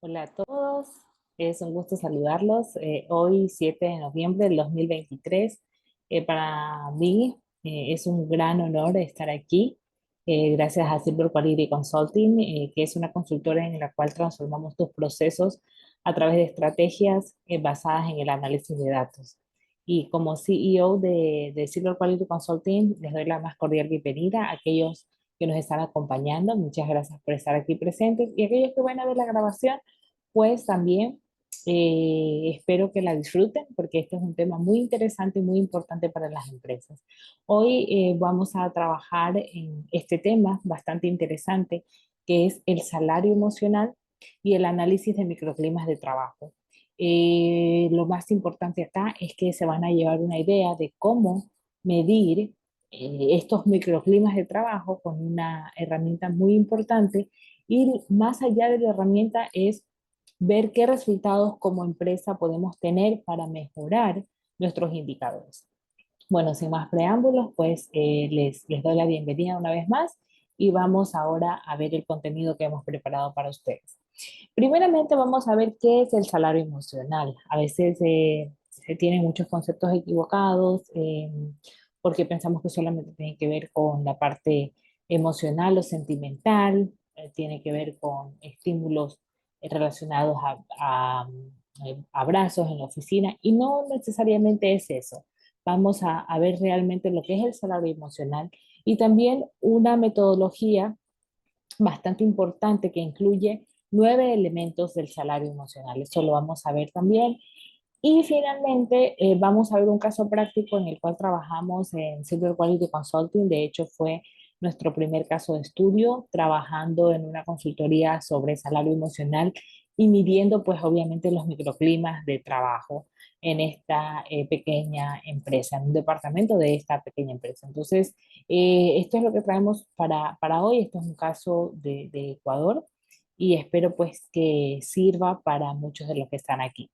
Hola a todos, es un gusto saludarlos. Hoy, 7 de noviembre del 2023, para mí es un gran honor estar aquí, gracias a Silver Quality Consulting, que es una consultora en la cual transformamos tus procesos a través de estrategias basadas en el análisis de datos. Y como CEO de Silver Quality Consulting, les doy la más cordial bienvenida a aquellos que nos están acompañando. Muchas gracias por estar aquí presentes. Y aquellos que van a ver la grabación, pues también espero que la disfruten porque este es un tema muy interesante y muy importante para las empresas. Hoy vamos a trabajar en este tema bastante interesante que es el salario emocional y el análisis de microclimas de trabajo. Lo más importante acá es que se van a llevar una idea de cómo medir estos microclimas de trabajo con una herramienta muy importante, y más allá de la herramienta es ver qué resultados como empresa podemos tener para mejorar nuestros indicadores. Bueno, sin más preámbulos, pues les doy la bienvenida una vez más y vamos ahora a ver el contenido que hemos preparado para ustedes. Primeramente vamos a ver qué es el salario emocional. A veces se tienen muchos conceptos equivocados porque pensamos que solamente tiene que ver con la parte emocional o sentimental, tiene que ver con estímulos relacionados a abrazos en la oficina, y no necesariamente es eso. Vamos a ver realmente lo que es el salario emocional y también una metodología bastante importante que incluye 9 elementos del salario emocional. Eso lo vamos a ver también. Y finalmente vamos a ver un caso práctico en el cual trabajamos en Silver Quality Consulting. De hecho, fue nuestro primer caso de estudio trabajando en una consultoría sobre salario emocional y midiendo pues obviamente los microclimas de trabajo en esta pequeña empresa, en un departamento de esta pequeña empresa. Entonces, esto es lo que traemos para hoy. Esto es un caso de Ecuador y espero pues que sirva para muchos de los que están aquí.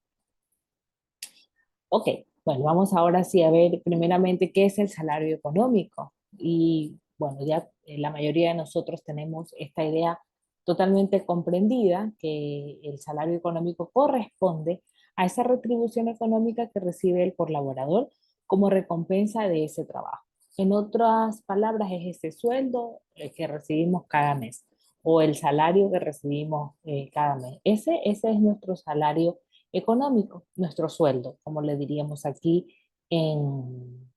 Ok, bueno, vamos ahora sí a ver primeramente qué es el salario económico. Y bueno, ya la mayoría de nosotros tenemos esta idea totalmente comprendida, que el salario económico corresponde a esa retribución económica que recibe el colaborador como recompensa de ese trabajo. En otras palabras, es ese sueldo que recibimos cada mes o el salario que recibimos cada mes. Ese es nuestro salario económico, nuestro sueldo, como le diríamos aquí en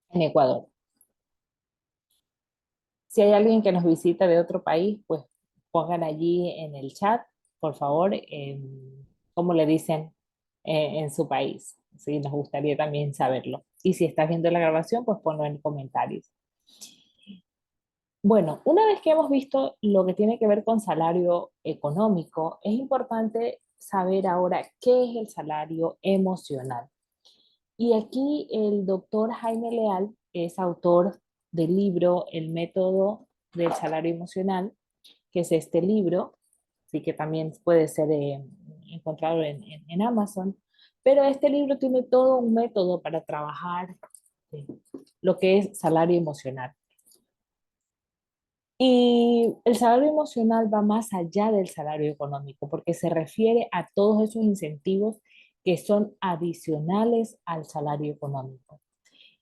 Ecuador. Si hay alguien que nos visita de otro país, pues pongan allí en el chat, por favor, cómo le dicen en su país. Sí, nos gustaría también saberlo. Y si estás viendo la grabación, pues ponlo en comentarios. Bueno, una vez que hemos visto lo que tiene que ver con salario económico, es importante saber ahora qué es el salario emocional. Y aquí el doctor Jaime Leal es autor del libro El método del salario emocional, que es este libro, sí que también puede ser encontrado en Amazon, pero este libro tiene todo un método para trabajar eh, lo que es salario emocional. Y el salario emocional va más allá del salario económico, porque se refiere a todos esos incentivos que son adicionales al salario económico.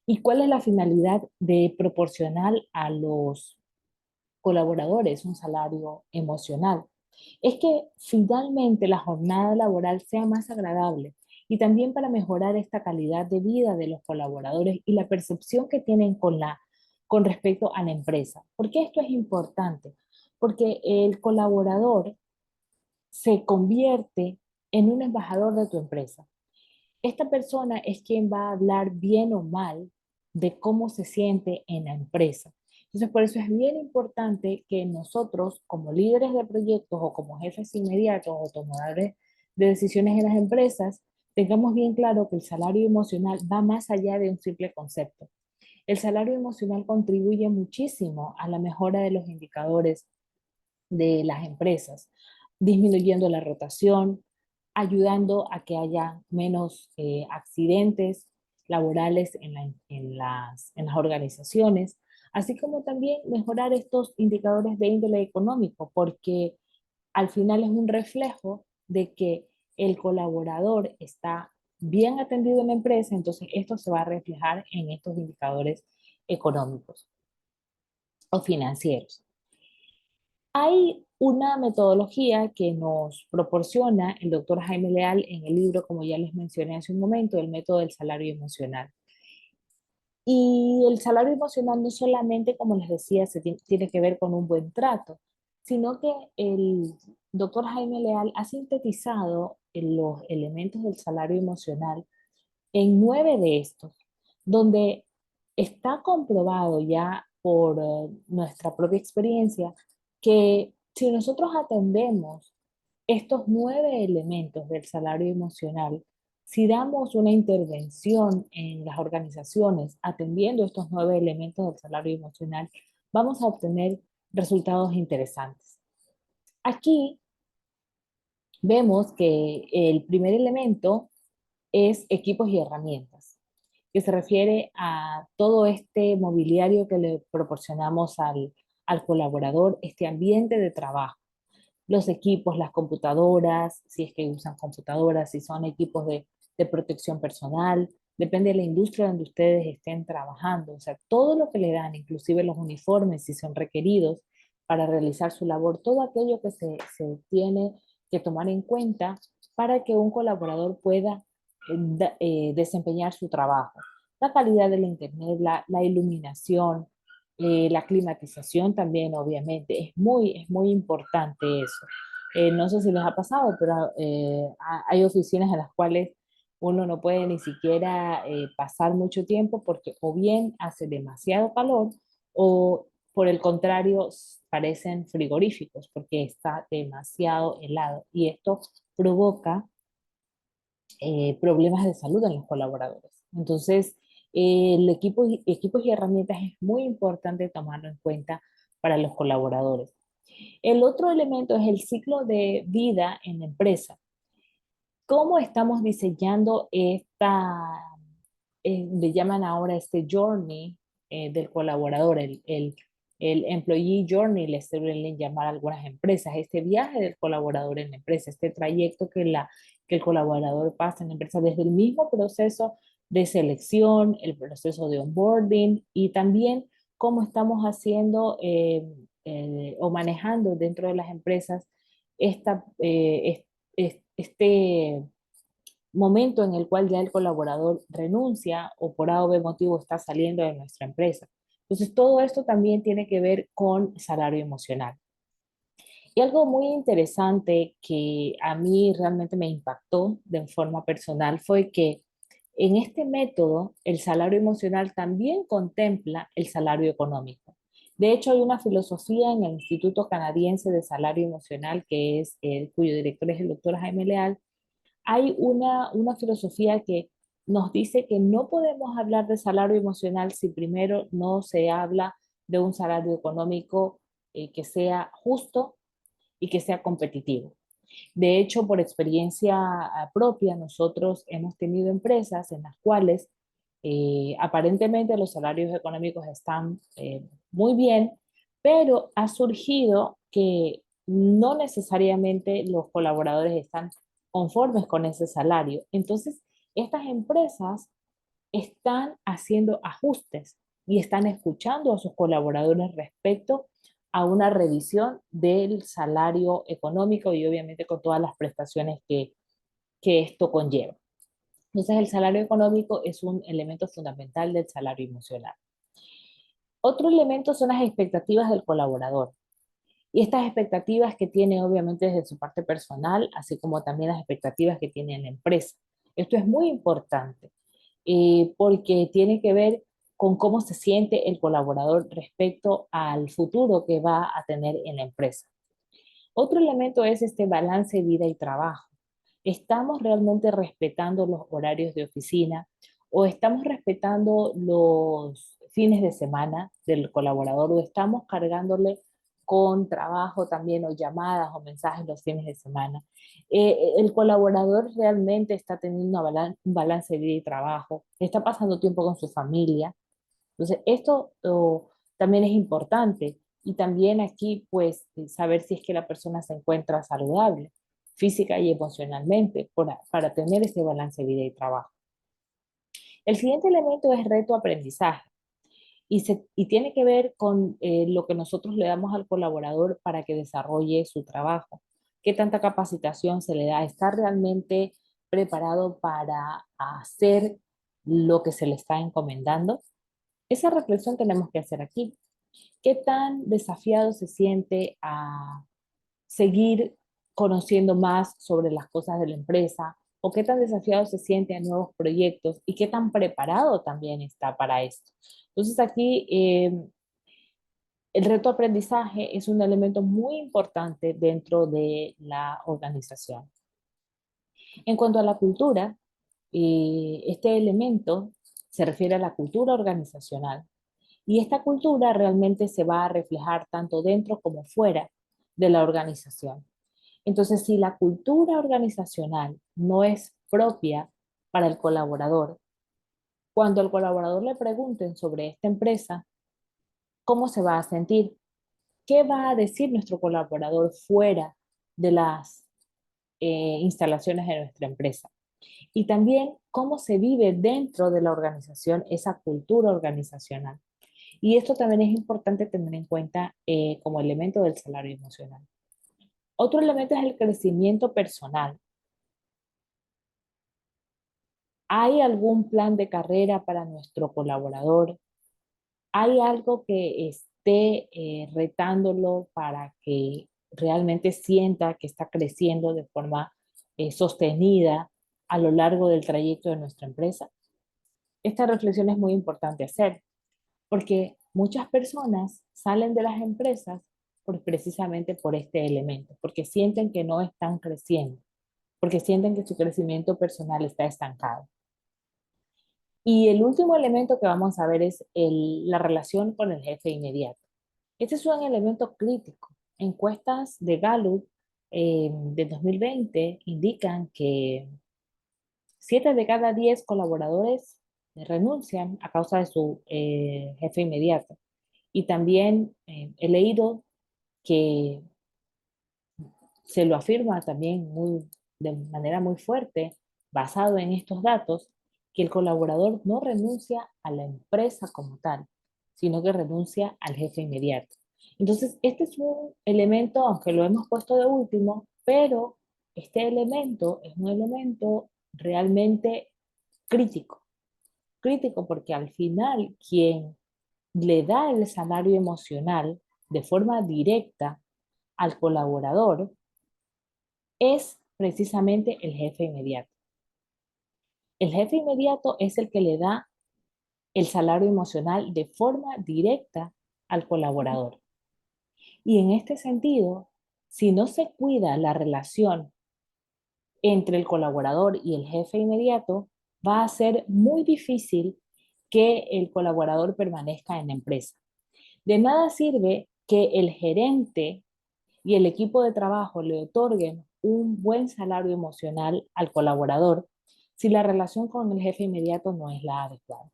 ¿Y cuál es la finalidad de proporcionar a los colaboradores un salario emocional? Es que finalmente la jornada laboral sea más agradable y también para mejorar esta calidad de vida de los colaboradores y la percepción que tienen con respecto a la empresa. ¿Por qué esto es importante? Porque el colaborador se convierte en un embajador de tu empresa. Esta persona es quien va a hablar bien o mal de cómo se siente en la empresa. Entonces, por eso es bien importante que nosotros, como líderes de proyectos o como jefes inmediatos o tomadores de decisiones en las empresas, tengamos bien claro que el salario emocional va más allá de un simple concepto. El salario emocional contribuye muchísimo a la mejora de los indicadores de las empresas, disminuyendo la rotación, ayudando a que haya menos accidentes laborales en las organizaciones, así como también mejorar estos indicadores de índole económico, porque al final es un reflejo de que el colaborador está bien atendido en la empresa, entonces esto se va a reflejar en estos indicadores económicos o financieros. Hay una metodología que nos proporciona el doctor Jaime Leal en el libro, como ya les mencioné hace un momento, el método del salario emocional. Y el salario emocional no solamente, como les decía, tiene que ver con un buen trato, sino que el doctor Jaime Leal ha sintetizado los elementos del salario emocional en 9 de estos, donde está comprobado ya por nuestra propia experiencia que si nosotros atendemos estos 9 elementos del salario emocional, si damos una intervención en las organizaciones atendiendo estos 9 elementos del salario emocional, vamos a obtener resultados interesantes. Aquí vemos que el primer elemento es equipos y herramientas, que se refiere a todo este mobiliario que le proporcionamos al colaborador, este ambiente de trabajo, los equipos, las computadoras, si es que usan computadoras, si son equipos de protección personal, depende de la industria donde ustedes estén trabajando, o sea, todo lo que le dan, inclusive los uniformes, si son requeridos para realizar su labor, todo aquello que se tiene que tomar en cuenta para que un colaborador pueda desempeñar su trabajo. La calidad del internet, la iluminación, la climatización también, obviamente, es muy importante eso. No sé si les ha pasado, pero hay oficinas en las cuales uno no puede ni siquiera pasar mucho tiempo porque o bien hace demasiado calor o por el contrario parecen frigoríficos porque está demasiado helado y esto provoca problemas de salud en los colaboradores. Entonces, equipos y herramientas es muy importante tomarlo en cuenta para los colaboradores. El otro elemento es el ciclo de vida en la empresa. ¿Cómo estamos diseñando le llaman ahora este journey del colaborador, el employee journey, le suelen llamar algunas empresas, este viaje del colaborador en la empresa, este trayecto que el colaborador pasa en la empresa desde el mismo proceso de selección, el proceso de onboarding y también cómo estamos haciendo o manejando dentro de las empresas este momento en el cual ya el colaborador renuncia o por A o B motivo está saliendo de nuestra empresa. Entonces, todo esto también tiene que ver con salario emocional. Y algo muy interesante que a mí realmente me impactó de forma personal fue que en este método el salario emocional también contempla el salario económico. De hecho, hay una filosofía en el Instituto Canadiense de Salario Emocional, que es cuyo director es el doctor Jaime Leal. Hay una filosofía que nos dice que no podemos hablar de salario emocional si primero no se habla de un salario económico que sea justo y que sea competitivo. De hecho, por experiencia propia, nosotros hemos tenido empresas en las cuales aparentemente los salarios económicos están muy bien, pero ha surgido que no necesariamente los colaboradores están conformes con ese salario. Entonces, estas empresas están haciendo ajustes y están escuchando a sus colaboradores respecto a una revisión del salario económico y obviamente con todas las prestaciones que esto conlleva. Entonces, el salario económico es un elemento fundamental del salario emocional. Otro elemento son las expectativas del colaborador. Y estas expectativas que tiene obviamente desde su parte personal, así como también las expectativas que tiene en la empresa. Esto es muy importante porque tiene que ver con cómo se siente el colaborador respecto al futuro que va a tener en la empresa. Otro elemento es este balance vida y trabajo. ¿Estamos realmente respetando los horarios de oficina o estamos respetando los fines de semana del colaborador o estamos cargándole con trabajo también o llamadas o mensajes los fines de semana? El colaborador realmente está teniendo un balance de vida y trabajo, está pasando tiempo con su familia. Entonces, esto también es importante Y también aquí, pues, saber si es que la persona se encuentra saludable, física y emocionalmente, para tener ese balance de vida y trabajo. El siguiente elemento es reto-aprendizaje y tiene que ver con lo que nosotros le damos al colaborador para que desarrolle su trabajo. ¿Qué tanta capacitación se le da? ¿Está realmente preparado para hacer lo que se le está encomendando? Esa reflexión tenemos que hacer aquí. ¿Qué tan desafiado se siente a seguir conociendo más sobre las cosas de la empresa? ¿O qué tan desafiado se siente a nuevos proyectos? ¿Y qué tan preparado también está para esto? Entonces aquí el reto aprendizaje es un elemento muy importante dentro de la organización. En cuanto a la cultura, este elemento se refiere a la cultura organizacional. Y esta cultura realmente se va a reflejar tanto dentro como fuera de la organización. Entonces, si la cultura organizacional no es propia para el colaborador, cuando al colaborador le pregunten sobre esta empresa, ¿cómo se va a sentir? ¿Qué va a decir nuestro colaborador fuera de las instalaciones de nuestra empresa? Y también cómo se vive dentro de la organización esa cultura organizacional. Y esto también es importante tener en cuenta como elemento del salario emocional. Otro elemento es el crecimiento personal. ¿Hay algún plan de carrera para nuestro colaborador? ¿Hay algo que esté retándolo para que realmente sienta que está creciendo de forma sostenida a lo largo del trayecto de nuestra empresa? Esta reflexión es muy importante hacer, porque muchas personas salen de las empresas precisamente por este elemento, porque sienten que no están creciendo, porque sienten que su crecimiento personal está estancado. Y el último elemento que vamos a ver es la relación con el jefe inmediato. Este es un elemento crítico. Encuestas de Gallup de 2020 indican que 7 de cada 10 colaboradores renuncian a causa de su jefe inmediato. Y también he leído que se lo afirma también de manera muy fuerte, basado en estos datos, que el colaborador no renuncia a la empresa como tal, sino que renuncia al jefe inmediato. Entonces, este es un elemento, aunque lo hemos puesto de último, pero este elemento es un elemento realmente crítico. Crítico porque al final quien le da el salario emocional de forma directa al colaborador es precisamente el jefe inmediato. El jefe inmediato es el que le da el salario emocional de forma directa al colaborador. Y en este sentido, si no se cuida la relación entre el colaborador y el jefe inmediato, va a ser muy difícil que el colaborador permanezca en la empresa. De nada sirve que el gerente y el equipo de trabajo le otorguen un buen salario emocional al colaborador si la relación con el jefe inmediato no es la adecuada.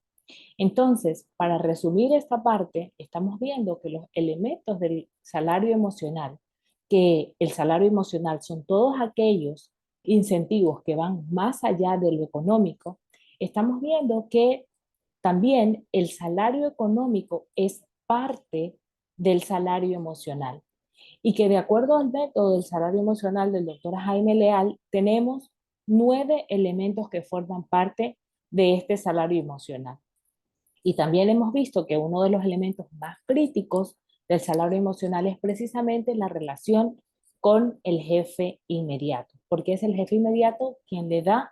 Entonces, para resumir esta parte, estamos viendo que los elementos del salario emocional, que el salario emocional son todos aquellos incentivos que van más allá de lo económico, estamos viendo que también el salario económico es parte del salario emocional y que de acuerdo al método del salario emocional del doctor Jaime Leal, tenemos 9 elementos que forman parte de este salario emocional. Y también hemos visto que uno de los elementos más críticos del salario emocional es precisamente la relación con el jefe inmediato, porque es el jefe inmediato quien le da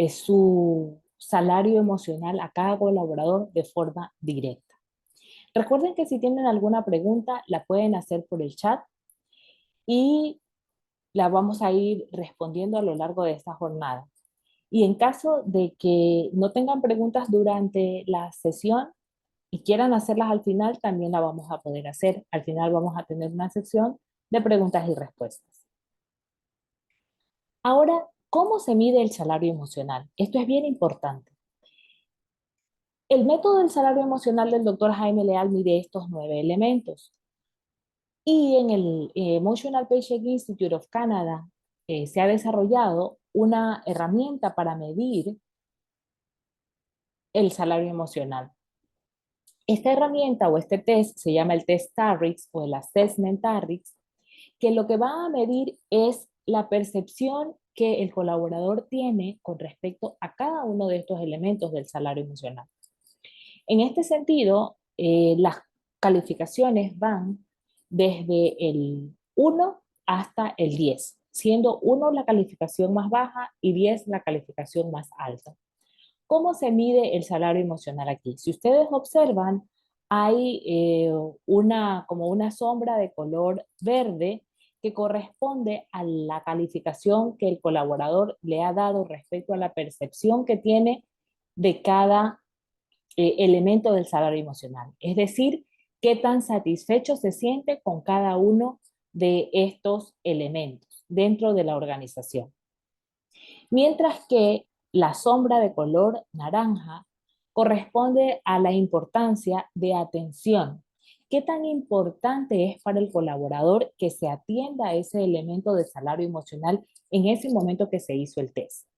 su salario emocional a cada colaborador de forma directa. Recuerden que si tienen alguna pregunta, la pueden hacer por el chat y la vamos a ir respondiendo a lo largo de esta jornada. Y en caso de que no tengan preguntas durante la sesión y quieran hacerlas al final, también la vamos a poder hacer. Al final vamos a tener una sección de preguntas y respuestas. Ahora, ¿cómo se mide el salario emocional? Esto es bien importante. El método del salario emocional del doctor Jaime Leal mide estos 9 elementos. Y en el Emotional Paycheck Institute of Canada se ha desarrollado una herramienta para medir el salario emocional. Esta herramienta o este test se llama el test TARRIX o el Assessment TARRIX, que lo que va a medir es la percepción que el colaborador tiene con respecto a cada uno de estos elementos del salario emocional. En este sentido, las calificaciones van desde el 1 hasta el 10, siendo 1 la calificación más baja y 10 la calificación más alta. ¿Cómo se mide el salario emocional aquí? Si ustedes observan, hay como una sombra de color verde que corresponde a la calificación que el colaborador le ha dado respecto a la percepción que tiene de cada elemento del salario emocional. Es decir, qué tan satisfecho se siente con cada uno de estos elementos dentro de la organización. Mientras que la sombra de color naranja corresponde a la importancia de atención. ¿Qué tan importante es para el colaborador que se atienda a ese elemento de salario emocional en ese momento que se hizo el test?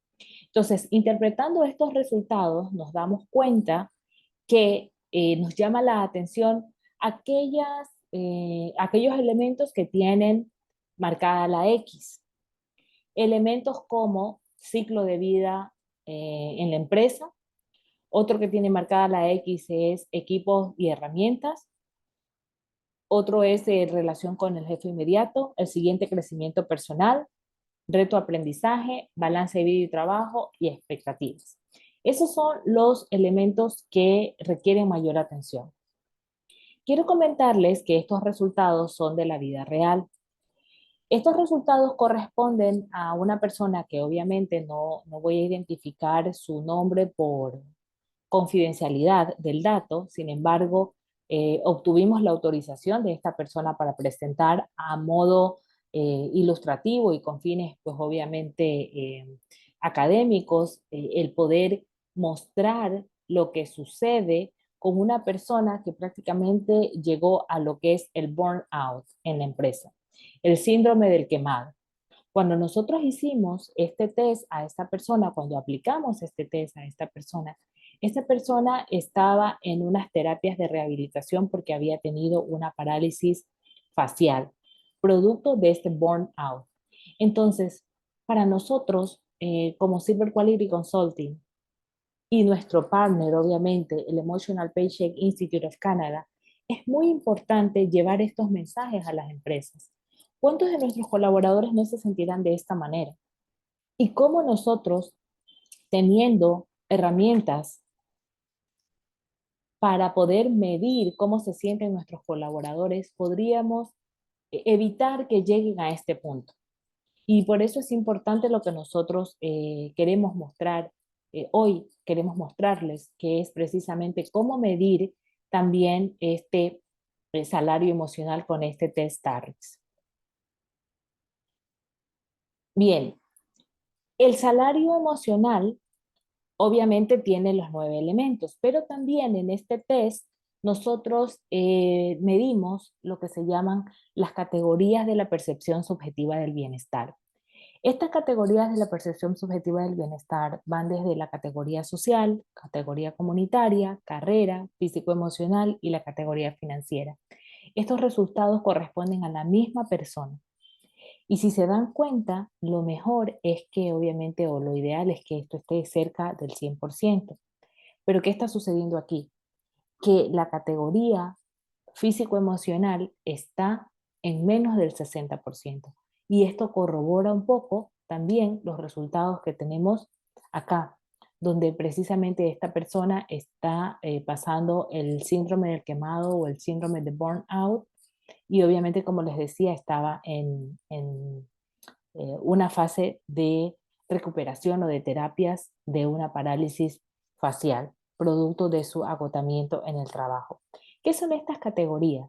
Entonces, interpretando estos resultados, nos damos cuenta que nos llama la atención aquellos elementos que tienen marcada la X. Elementos como ciclo de vida en la empresa. Otro que tiene marcada la X es equipos y herramientas. Otro es relación con el jefe inmediato. El siguiente, crecimiento personal, reto aprendizaje, balance de vida y trabajo y expectativas. Esos son los elementos que requieren mayor atención. Quiero comentarles que estos resultados son de la vida real. Estos resultados corresponden a una persona que obviamente no voy a identificar su nombre por confidencialidad del dato. Sin embargo, obtuvimos la autorización de esta persona para presentar a modo ilustrativo y con fines, pues obviamente, académicos, el poder mostrar lo que sucede con una persona que prácticamente llegó a lo que es el burnout en la empresa, el síndrome del quemado. Cuando nosotros hicimos este test a esta persona, cuando aplicamos este test a esta persona estaba en unas terapias de rehabilitación porque había tenido una parálisis facial, producto de este burnout. Entonces, para nosotros, como Silver Quality Consulting y nuestro partner, obviamente, el Emotional Paycheck Institute of Canada, es muy importante llevar estos mensajes a las empresas. ¿Cuántos de nuestros colaboradores no se sentirán de esta manera? Y cómo nosotros, teniendo herramientas para poder medir cómo se sienten nuestros colaboradores, podríamos evitar que lleguen a este punto. Y por eso es importante lo que nosotros queremos mostrar hoy, queremos mostrarles, que es precisamente cómo medir también este salario emocional con este test TARRIX. Bien, el salario emocional obviamente tiene los 9 elementos, pero también en este test nosotros medimos lo que se llaman las categorías de la percepción subjetiva del bienestar. Estas categorías de la percepción subjetiva del bienestar van desde la categoría social, categoría comunitaria, carrera, físico-emocional y la categoría financiera. Estos resultados corresponden a la misma persona. Y si se dan cuenta, lo mejor es que obviamente, o lo ideal es que esto esté cerca del 100%. Pero ¿qué está sucediendo aquí? Que la categoría físico-emocional está en menos del 60%. Y esto corrobora un poco también los resultados que tenemos acá, donde precisamente esta persona está pasando el síndrome del quemado o el síndrome de burnout, y obviamente, como les decía, estaba en una fase de recuperación o de terapias de una parálisis facial, producto de su agotamiento en el trabajo. ¿Qué son estas categorías?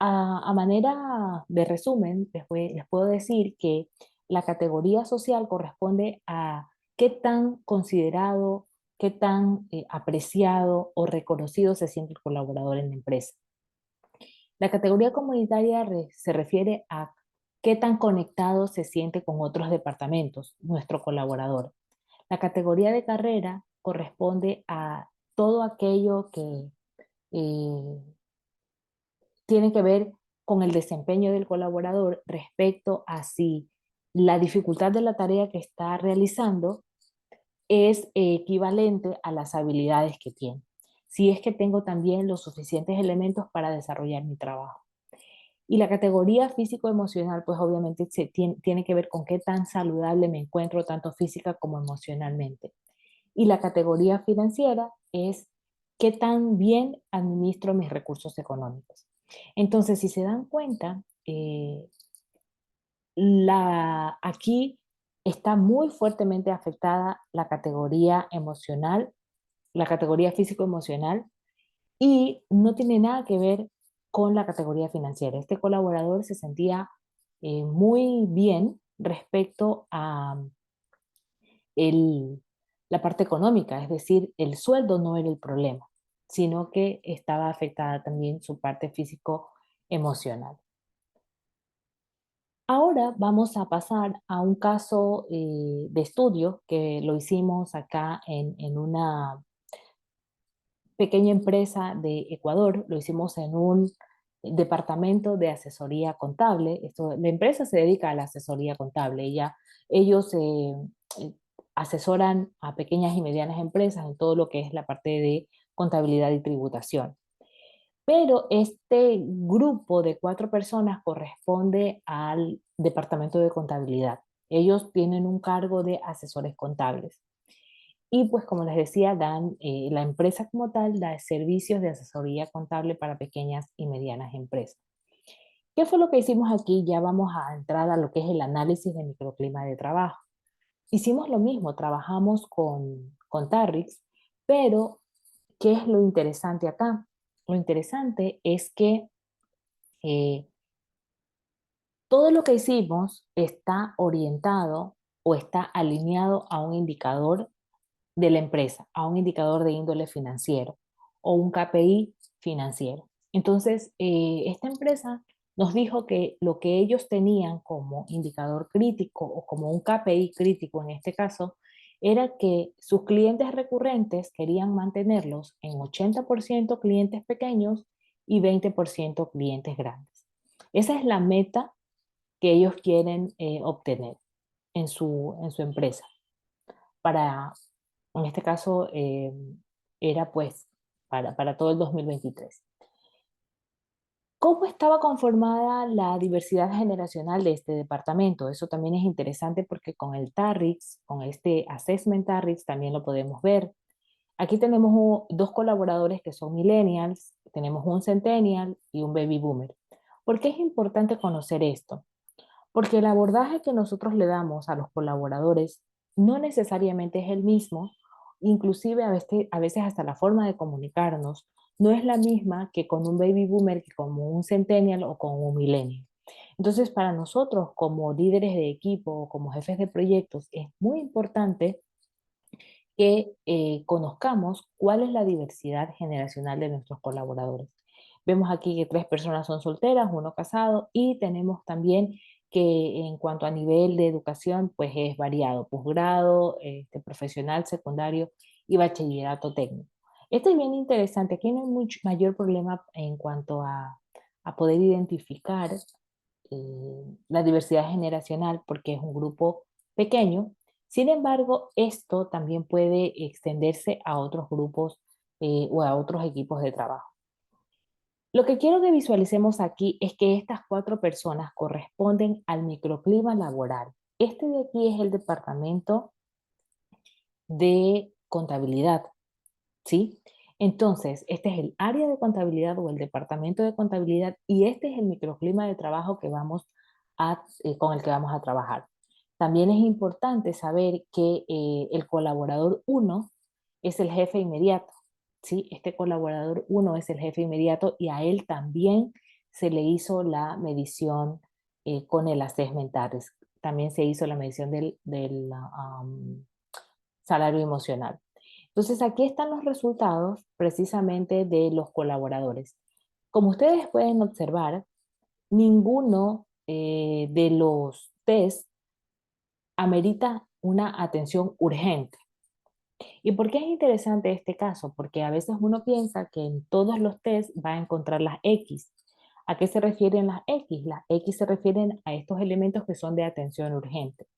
A manera de resumen, les puedo decir que la categoría social corresponde a qué tan considerado, qué tan apreciado o reconocido se siente el colaborador en la empresa. La categoría comunitaria se refiere a qué tan conectado se siente con otros departamentos, nuestro colaborador. La categoría de carrera corresponde a todo aquello que eh, tiene que ver con el desempeño del colaborador respecto a si la dificultad de la tarea que está realizando es equivalente a las habilidades que tiene. Si es que tengo también los suficientes elementos para desarrollar mi trabajo. Y la categoría físico-emocional, pues obviamente tiene que ver con qué tan saludable me encuentro, tanto física como emocionalmente. Y la categoría financiera es qué tan bien administro mis recursos económicos. Entonces, si se dan cuenta, aquí está muy fuertemente afectada la categoría emocional, la categoría físico-emocional, y no tiene nada que ver con la categoría financiera. Este colaborador se sentía muy bien respecto a el, la parte económica, es decir, el sueldo no era el problema, sino que estaba afectada también su parte físico-emocional. Ahora vamos a pasar a un caso de estudio que lo hicimos acá en una pequeña empresa de Ecuador, lo hicimos en un departamento de asesoría contable. La empresa se dedica a la asesoría contable. Ellos eh, asesoran a pequeñas y medianas empresas en todo lo que es la parte de contabilidad y tributación. Pero este grupo de 4 personas corresponde al departamento de contabilidad. Ellos tienen un cargo de asesores contables. Y pues como les decía, la empresa como tal da servicios de asesoría contable para pequeñas y medianas empresas. ¿Qué fue lo que hicimos aquí? Ya vamos a entrar a lo que es el análisis de microclima de trabajo. Hicimos lo mismo, trabajamos con Tarrix, pero ¿qué es lo interesante acá? Lo interesante es que eh, todo lo que hicimos está orientado o está alineado a un indicador de la empresa, a un indicador de índole financiero o un KPI financiero. Entonces, esta empresa nos dijo que lo que ellos tenían como indicador crítico o como un KPI crítico en este caso, era que sus clientes recurrentes querían mantenerlos en 80% clientes pequeños y 20% clientes grandes. Esa es la meta que ellos quieren obtener en su empresa para, en este caso, era pues para todo el 2023. ¿Cómo estaba conformada la diversidad generacional de este departamento? Eso también es interesante porque con el TARRIX, con este Assessment TARRIX, también lo podemos ver. Aquí tenemos 2 colaboradores que son millennials, tenemos un centennial y un baby boomer. ¿Por qué es importante conocer esto? Porque el abordaje que nosotros le damos a los colaboradores no necesariamente es el mismo, inclusive a veces hasta la forma de comunicarnos no es la misma que con un baby boomer, que como un centennial o con un millennial. Entonces, para nosotros como líderes de equipo o como jefes de proyectos es muy importante que conozcamos cuál es la diversidad generacional de nuestros colaboradores. Vemos aquí que 3 personas son solteras, uno casado, y tenemos también que en cuanto a nivel de educación, pues es variado, posgrado, profesional, secundario y bachillerato técnico. Esto es bien interesante, aquí no hay mucho mayor problema en cuanto a poder identificar la diversidad generacional porque es un grupo pequeño. Sin embargo, esto también puede extenderse a otros grupos o a otros equipos de trabajo. Lo que quiero que visualicemos aquí es que estas 4 personas corresponden al microclima laboral. Este de aquí es el departamento de contabilidad, ¿sí? Entonces, este es el área de contabilidad o el departamento de contabilidad y este es el microclima de trabajo con el que vamos a trabajar. También es importante saber que el colaborador uno es el jefe inmediato, ¿sí? Este colaborador uno es el jefe inmediato y a él también se le hizo la medición con el assessment TARES. También se hizo la medición del salario emocional. Entonces aquí están los resultados precisamente de los colaboradores. Como ustedes pueden observar, ninguno de los test amerita una atención urgente. ¿Y por qué es interesante este caso? Porque a veces uno piensa que en todos los test va a encontrar las X. ¿A qué se refieren las X? Las X se refieren a estos elementos que son de atención urgente.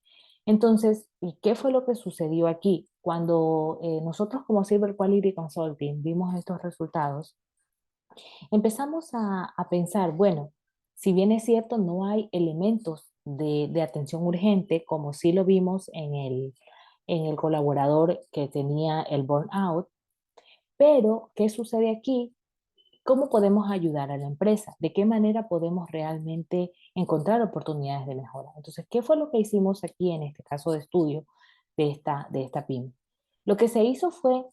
Entonces, ¿y qué fue lo que sucedió aquí? Cuando nosotros como Cyber Quality Consulting vimos estos resultados, empezamos a pensar, bueno, si bien es cierto, no hay elementos de atención urgente, como sí lo vimos en el colaborador que tenía el burnout, pero ¿qué sucede aquí? ¿Cómo podemos ayudar a la empresa? ¿De qué manera podemos realmente encontrar oportunidades de mejora? Entonces, ¿qué fue lo que hicimos aquí en este caso de estudio de esta PYME? Lo que se hizo fue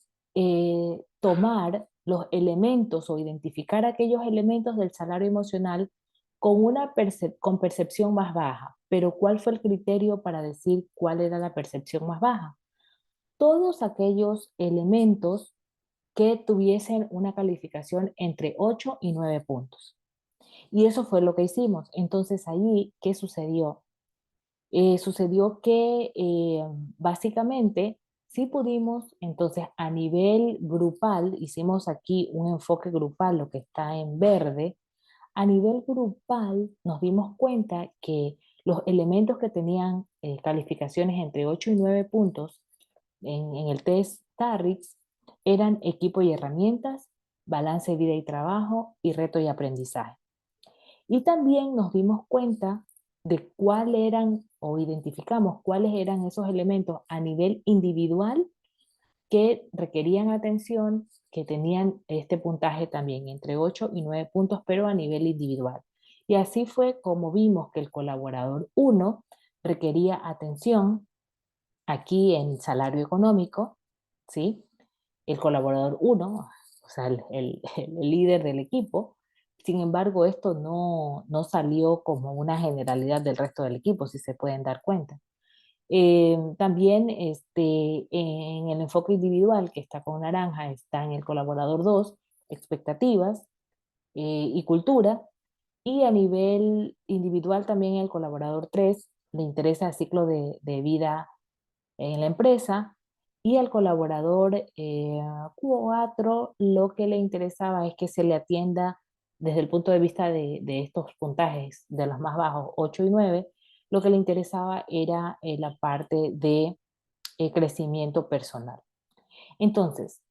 tomar los elementos o identificar aquellos elementos del salario emocional con con percepción más baja. Pero ¿cuál fue el criterio para decir cuál era la percepción más baja? Todos aquellos elementos que tuviesen una calificación entre 8 y 9 puntos. Y eso fue lo que hicimos. Entonces allí, ¿qué sucedió? Sucedió que básicamente sí pudimos, entonces a nivel grupal, hicimos aquí un enfoque grupal, lo que está en verde, a nivel grupal nos dimos cuenta que los elementos que tenían calificaciones entre 8 y 9 puntos en el test TARRIX eran equipo y herramientas, balance vida y trabajo y reto y aprendizaje. Y también nos dimos cuenta de cuáles eran o identificamos cuáles eran esos elementos a nivel individual que requerían atención, que tenían este puntaje también entre 8 y 9 puntos, pero a nivel individual. Y así fue como vimos que el colaborador uno requería atención aquí en salario económico, ¿sí? El colaborador uno, o sea, el líder del equipo. Sin embargo, esto no salió como una generalidad del resto del equipo, si se pueden dar cuenta. También en el enfoque individual, que está con naranja, está en el colaborador 2 expectativas y cultura. Y a nivel individual también el colaborador 3 le interesa el ciclo de vida en la empresa, y al colaborador 4 lo que le interesaba es que se le atienda desde el punto de vista de estos puntajes, de los más bajos, 8 y 9, lo que le interesaba era la parte de crecimiento personal. Entonces,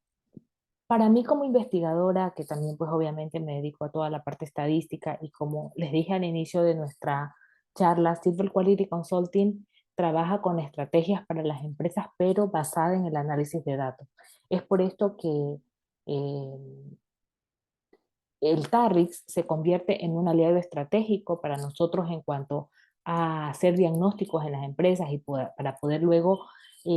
para mí como investigadora, que también pues obviamente me dedico a toda la parte estadística y como les dije al inicio de nuestra charla, Silver Quality Consulting trabaja con estrategias para las empresas, pero basada en el análisis de datos. Es por esto que eh, el TARRIX se convierte en un aliado estratégico para nosotros en cuanto a hacer diagnósticos en las empresas y para poder luego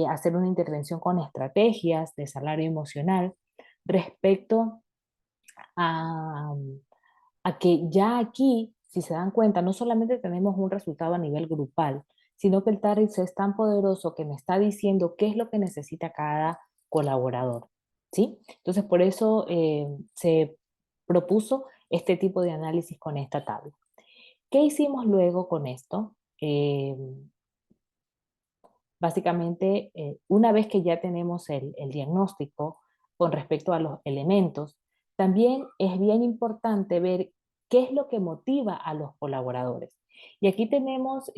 hacer una intervención con estrategias de salario emocional respecto a, a que ya aquí, si se dan cuenta, no solamente tenemos un resultado a nivel grupal, sino que el TARRIX es tan poderoso que me está diciendo qué es lo que necesita cada colaborador, ¿sí? Entonces, por eso se propuso este tipo de análisis con esta tabla. ¿Qué hicimos luego con esto? Básicamente, una vez que ya tenemos el diagnóstico con respecto a los elementos, también es bien importante ver qué es lo que motiva a los colaboradores. Y aquí tenemos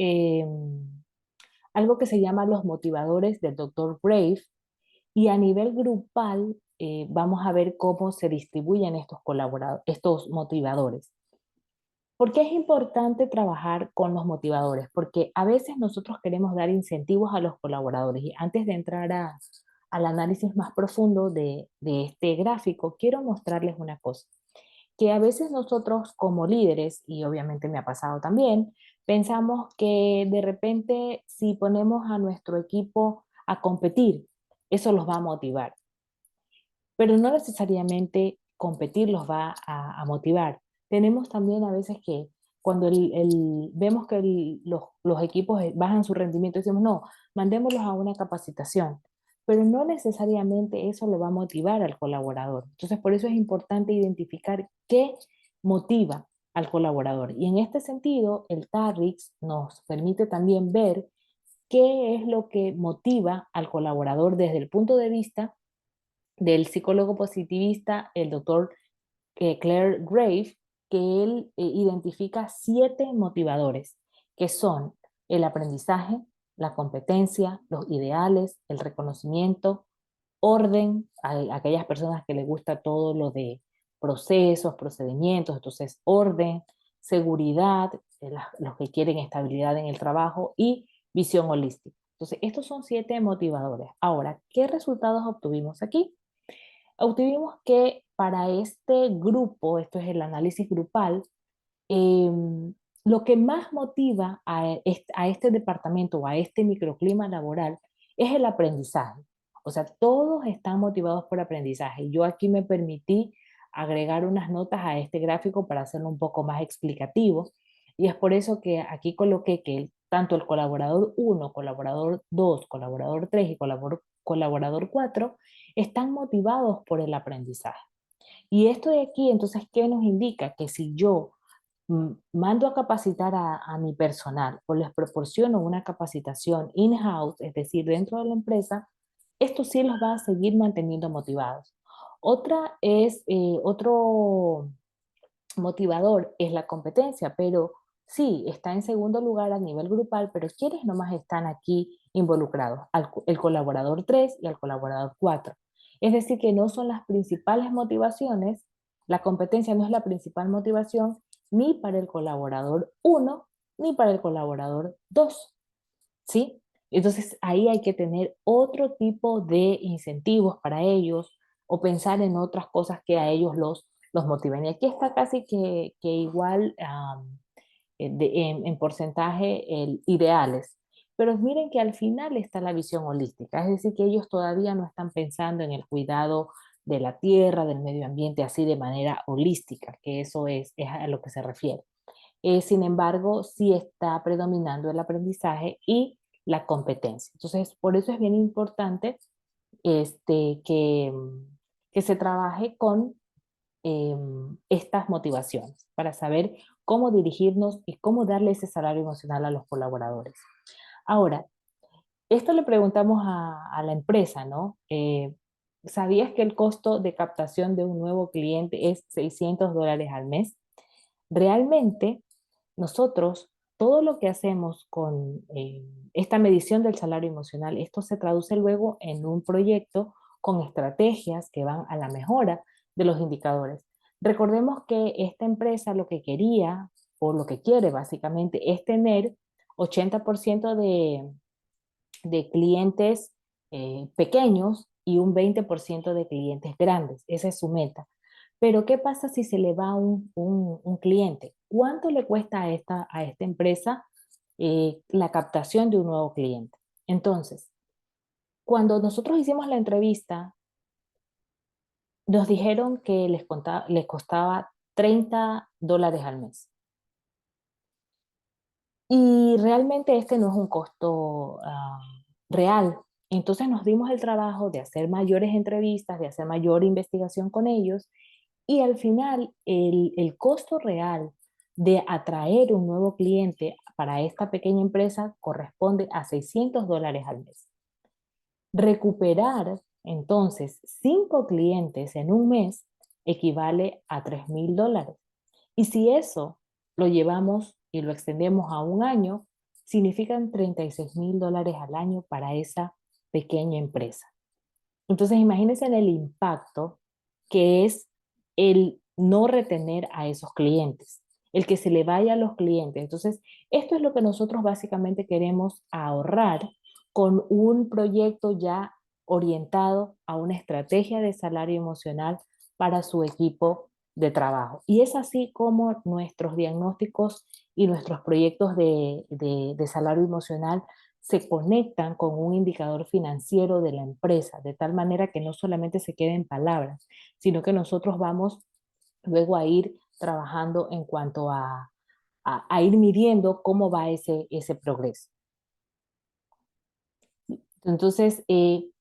algo que se llama los motivadores del Dr. Brave, y a nivel grupal vamos a ver cómo se distribuyen estos colaboradores, estos motivadores. ¿Por qué es importante trabajar con los motivadores? Porque a veces nosotros queremos dar incentivos a los colaboradores. Y antes de entrar al análisis más profundo de este gráfico, quiero mostrarles una cosa. Que a veces nosotros como líderes, y obviamente me ha pasado también, pensamos que de repente si ponemos a nuestro equipo a competir, eso los va a motivar, pero no necesariamente competir los va a motivar. Tenemos también a veces que cuando vemos que los equipos bajan su rendimiento, decimos, no, mandémoslos a una capacitación, pero no necesariamente eso le va a motivar al colaborador. Entonces, por eso es importante identificar qué motiva al colaborador. Y en este sentido, el TARRIX nos permite también ver qué es lo que motiva al colaborador desde el punto de vista del psicólogo positivista, el doctor Claire Grave, que él identifica 7 motivadores, que son el aprendizaje, la competencia, los ideales, el reconocimiento, orden, a aquellas personas que les gusta todo lo de procesos, procedimientos, entonces orden, seguridad, los que quieren estabilidad en el trabajo y visión holística. Entonces, estos son 7 motivadores. Ahora, ¿qué resultados obtuvimos aquí? Obtuvimos que para este grupo, esto es el análisis grupal, eh, lo que más motiva a este departamento o a este microclima laboral es el aprendizaje. O sea, todos están motivados por aprendizaje. Yo aquí me permití agregar unas notas a este gráfico para hacerlo un poco más explicativo. Y es por eso que aquí coloqué que tanto el colaborador 1, colaborador 2, colaborador 3 y colaborador 4 están motivados por el aprendizaje. Y esto de aquí, entonces, ¿qué nos indica? Que si yo mando a capacitar a mi personal o les proporciono una capacitación in-house, es decir, dentro de la empresa, esto sí los va a seguir manteniendo motivados. Otro motivador es la competencia, pero sí, está en segundo lugar a nivel grupal, pero ¿quiénes nomás están aquí involucrados? El colaborador 3 y el colaborador 4. Es decir, que no son las principales motivaciones, la competencia no es la principal motivación ni para el colaborador 1 ni para el colaborador 2. ¿Sí? Entonces ahí hay que tener otro tipo de incentivos para ellos o pensar en otras cosas que a ellos los motiven. Y aquí está casi que igual en porcentaje ideales. Pero miren que al final está la visión holística, es decir, que ellos todavía no están pensando en el cuidado de la tierra, del medio ambiente, así de manera holística, que eso es a lo que se refiere. Sin embargo, sí está predominando el aprendizaje y la competencia. Entonces, por eso es bien importante que se trabaje con estas motivaciones para saber cómo dirigirnos y cómo darle ese salario emocional a los colaboradores. Ahora, esto le preguntamos a la empresa, ¿no? ¿Sabías que el costo de captación de un nuevo cliente es $600 al mes? Realmente, nosotros, todo lo que hacemos con esta medición del salario emocional, esto se traduce luego en un proyecto con estrategias que van a la mejora de los indicadores. Recordemos que esta empresa lo que quería, o lo que quiere básicamente, es tener 80% de clientes pequeños y un 20% de clientes grandes. Esa es su meta. Pero ¿qué pasa si se le va un cliente? ¿Cuánto le cuesta a esta empresa la captación de un nuevo cliente? Entonces, cuando nosotros hicimos la entrevista, nos dijeron que les costaba $30 al mes. Y realmente este no es un costo real. Entonces nos dimos el trabajo de hacer mayores entrevistas, de hacer mayor investigación con ellos y al final el costo real de atraer un nuevo cliente para esta pequeña empresa corresponde a $600 al mes. Recuperar entonces 5 clientes en un mes equivale a $3,000. Y si eso lo llevamos y lo extendemos a un año, significan $36,000 al año para esa pequeña empresa. Entonces, imagínense el impacto que es el no retener a esos clientes, el que se le vaya a los clientes. Entonces, esto es lo que nosotros básicamente queremos ahorrar con un proyecto ya orientado a una estrategia de salario emocional para su equipo de trabajo. Y es así como nuestros diagnósticos y nuestros proyectos de salario emocional se conectan con un indicador financiero de la empresa, de tal manera que no solamente se quede en palabras, sino que nosotros vamos luego a ir trabajando en cuanto a ir midiendo cómo va ese progreso. Entonces,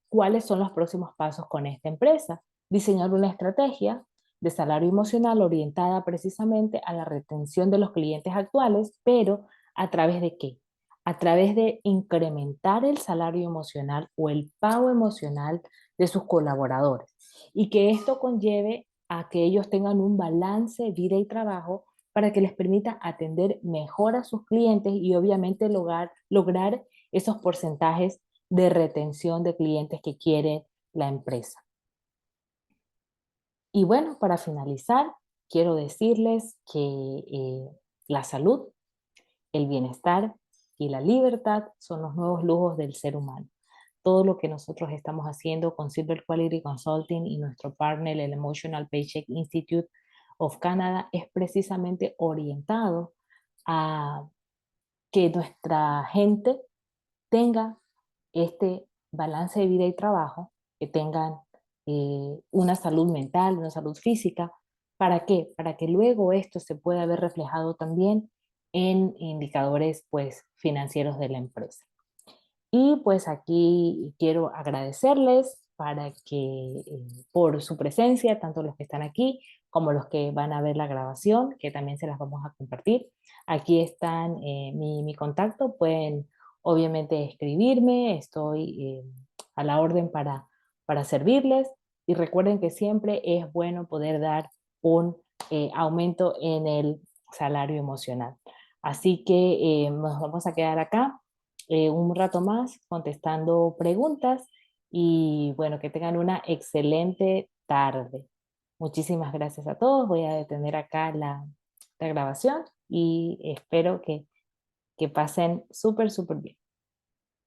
¿cuáles son los próximos pasos con esta empresa? Diseñar una estrategia, de salario emocional orientada precisamente a la retención de los clientes actuales, pero ¿a través de qué? A través de incrementar el salario emocional o el pago emocional de sus colaboradores y que esto conlleve a que ellos tengan un balance vida y trabajo para que les permita atender mejor a sus clientes y obviamente lograr esos porcentajes de retención de clientes que quiere la empresa. Y bueno, para finalizar, quiero decirles que la salud, el bienestar y la libertad son los nuevos lujos del ser humano. Todo lo que nosotros estamos haciendo con Silver Quality Consulting y nuestro partner, el Emotional Paycheck Institute of Canada, es precisamente orientado a que nuestra gente tenga este balance de vida y trabajo, que tengan una salud mental, una salud física. ¿Para qué? Para que luego esto se pueda ver reflejado también en indicadores pues, financieros de la empresa. Y pues aquí quiero agradecerles por su presencia, tanto los que están aquí como los que van a ver la grabación, que también se las vamos a compartir. Aquí están mi contacto, pueden obviamente escribirme, estoy a la orden para servirles. Y recuerden que siempre es bueno poder dar un aumento en el salario emocional. Así que nos vamos a quedar acá un rato más contestando preguntas y bueno, que tengan una excelente tarde. Muchísimas gracias a todos. Voy a detener acá la grabación y espero que pasen súper, súper bien.